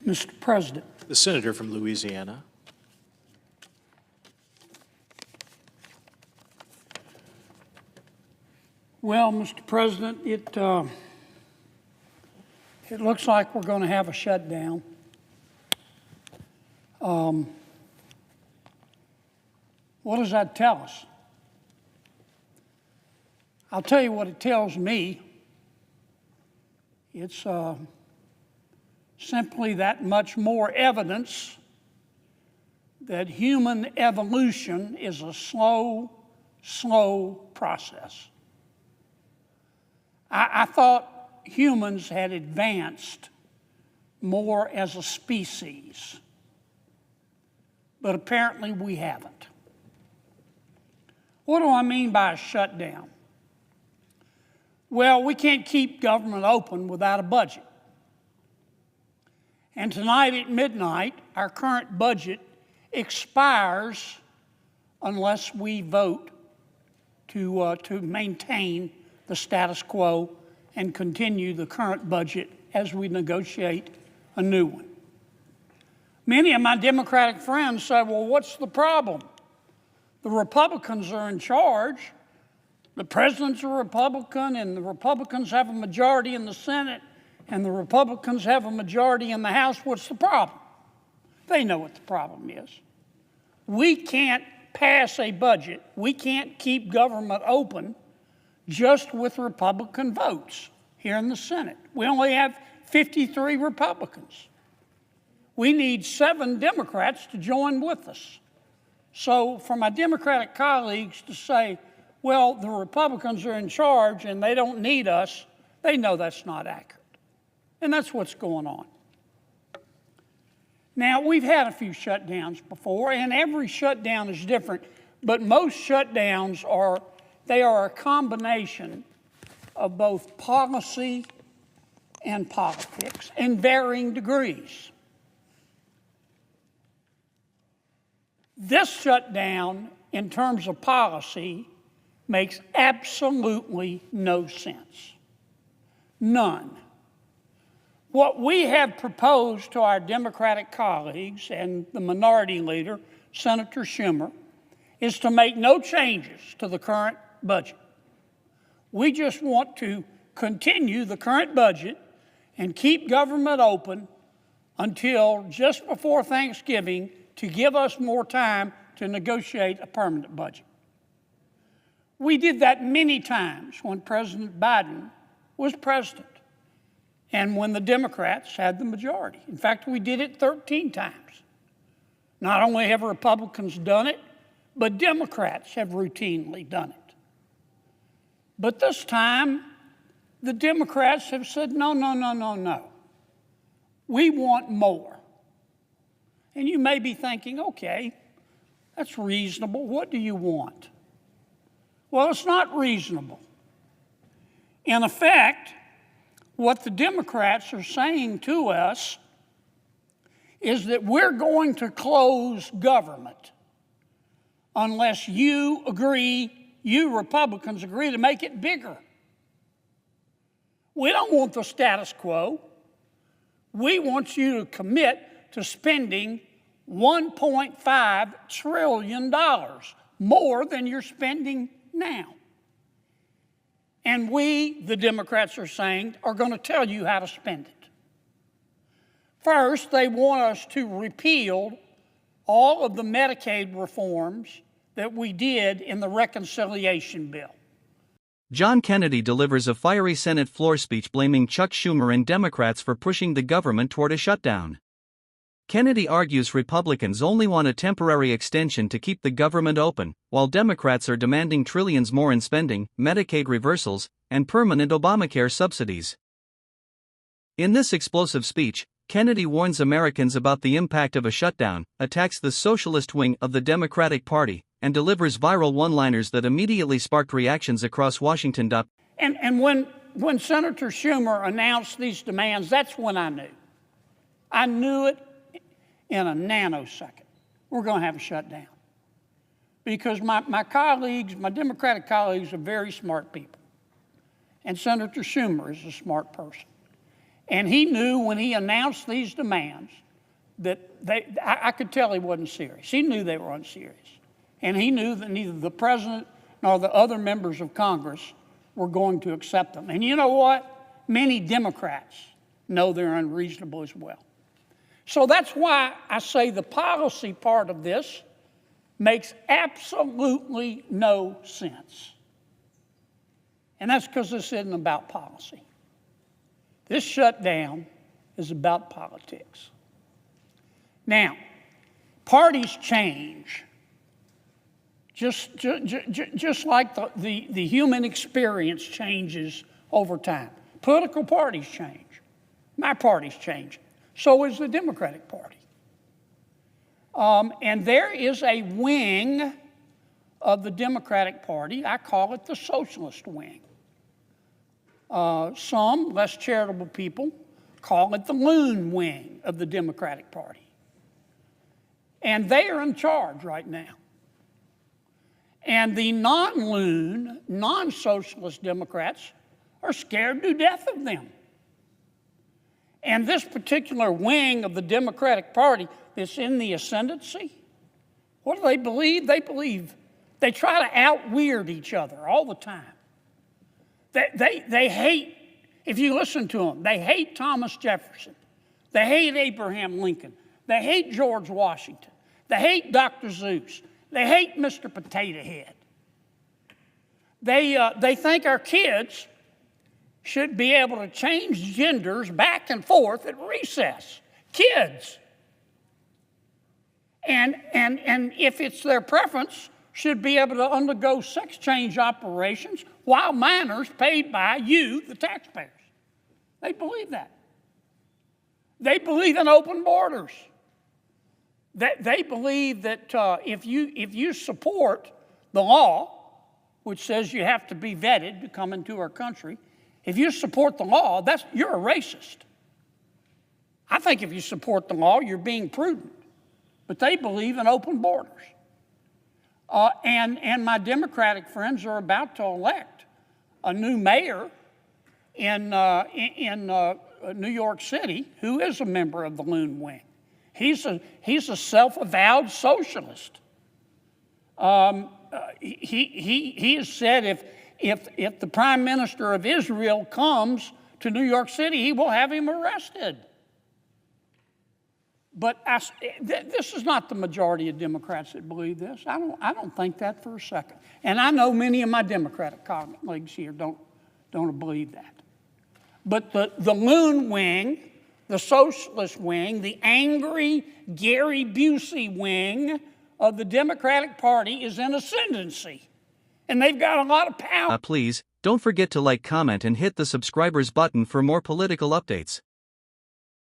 Mr. President. The senator from Louisiana. Well, Mr. President, it looks like we're going to have a shutdown. What does that tell us? I'll tell you what it tells me. It's simply that much more evidence that human evolution is a slow process. I thought humans had advanced more as a species, but apparently we haven't. What do I mean by a shutdown? Well, we can't keep government open without a budget. And tonight at midnight, our current budget expires unless we vote to maintain the status quo and continue the current budget as we negotiate a new one. Many of my Democratic friends say, well, what's the problem? The Republicans are in charge. The president's a Republican, and the Republicans have a majority in the Senate, and the Republicans have a majority in the House. What's the problem? They know what the problem is. We can't pass a budget. We can't keep government open just with Republican votes here in the Senate. We only have 53 Republicans. We need 7 Democrats to join with us. So for my Democratic colleagues to say, well, the Republicans are in charge and they don't need us, they know that's not accurate. And that's what's going on. Now, we've had a few shutdowns before, and every shutdown is different, but most shutdowns are a combination of both policy and politics in varying degrees. This shutdown, in terms of policy, makes absolutely no sense. None. What we have proposed to our Democratic colleagues and the minority leader, Senator Schumer, is to make no changes to the current budget. We just want to continue the current budget and keep government open until just before Thanksgiving to give us more time to negotiate a permanent budget. We did that many times when President Biden was president and when the Democrats had the majority. In fact, we did it 13 times. Not only have Republicans done it, but Democrats have routinely done it. But this time, the Democrats have said, no. We want more. And you may be thinking, okay, that's reasonable. What do you want? Well, it's not reasonable. In effect, what the Democrats are saying to us is that we're going to close government unless you Republicans agree to make it bigger. We don't want the status quo. We want you to commit to spending $1.5 trillion more than you're spending now. And we, the Democrats are saying, are going to tell you how to spend it. First, they want us to repeal all of the Medicaid reforms that we did in the reconciliation bill. John Kennedy delivers a fiery Senate floor speech blaming Chuck Schumer and Democrats for pushing the government toward a shutdown. Kennedy argues Republicans only want a temporary extension to keep the government open, while Democrats are demanding trillions more in spending, Medicaid reversals, and permanent Obamacare subsidies. In this explosive speech, Kennedy warns Americans about the impact of a shutdown, attacks the socialist wing of the Democratic Party, and delivers viral one-liners that immediately sparked reactions across Washington. And when Senator Schumer announced these demands, that's when I knew. I knew it in a nanosecond. We're going to have a shutdown. Because my colleagues, my Democratic colleagues, are very smart people. And Senator Schumer is a smart person. And he knew when he announced these demands that I could tell he wasn't serious. He knew they were unserious. And he knew that neither the president nor the other members of Congress were going to accept them. And you know what? Many Democrats know they're unreasonable as well. So that's why I say the policy part of this makes absolutely no sense. And that's because this isn't about policy. This shutdown is about politics. Now, parties change, just like the human experience changes over time. Political parties change. My party's changing. So is the Democratic Party. And there is a wing of the Democratic Party, I call it the socialist wing. Some less charitable people call it the loon wing of the Democratic Party. And they are in charge right now. And the non-loon, non-socialist Democrats are scared to death of them. And this particular wing of the Democratic Party that's in the ascendancy, what do they believe? They try to out-weird each other all the time. They hate, if you listen to them, they hate Thomas Jefferson. They hate Abraham Lincoln. They hate George Washington. They hate Dr. Seuss. They hate Mr. Potato Head. They think our kids should be able to change genders back and forth at recess. Kids. And if it's their preference, should be able to undergo sex change operations while minors paid by you, the taxpayers. They believe that. They believe in open borders. They believe that if you support the law, which says you have to be vetted to come into our country, if you support the law, you're a racist. I think if you support the law, you're being prudent. But they believe in open borders. And my Democratic friends are about to elect a new mayor in New York City who is a member of the Loon Wing. He's a self-avowed socialist. He has said if the Prime Minister of Israel comes to New York City, he will have him arrested. But this is not the majority of Democrats that believe this. I don't think that for a second. And I know many of my Democratic colleagues here don't believe that. But the Loon Wing, the socialist wing, the angry Gary Busey wing of the Democratic Party is in ascendancy. And they've got a lot of power. Please, don't forget to like, comment, and hit the subscribers button for more political updates.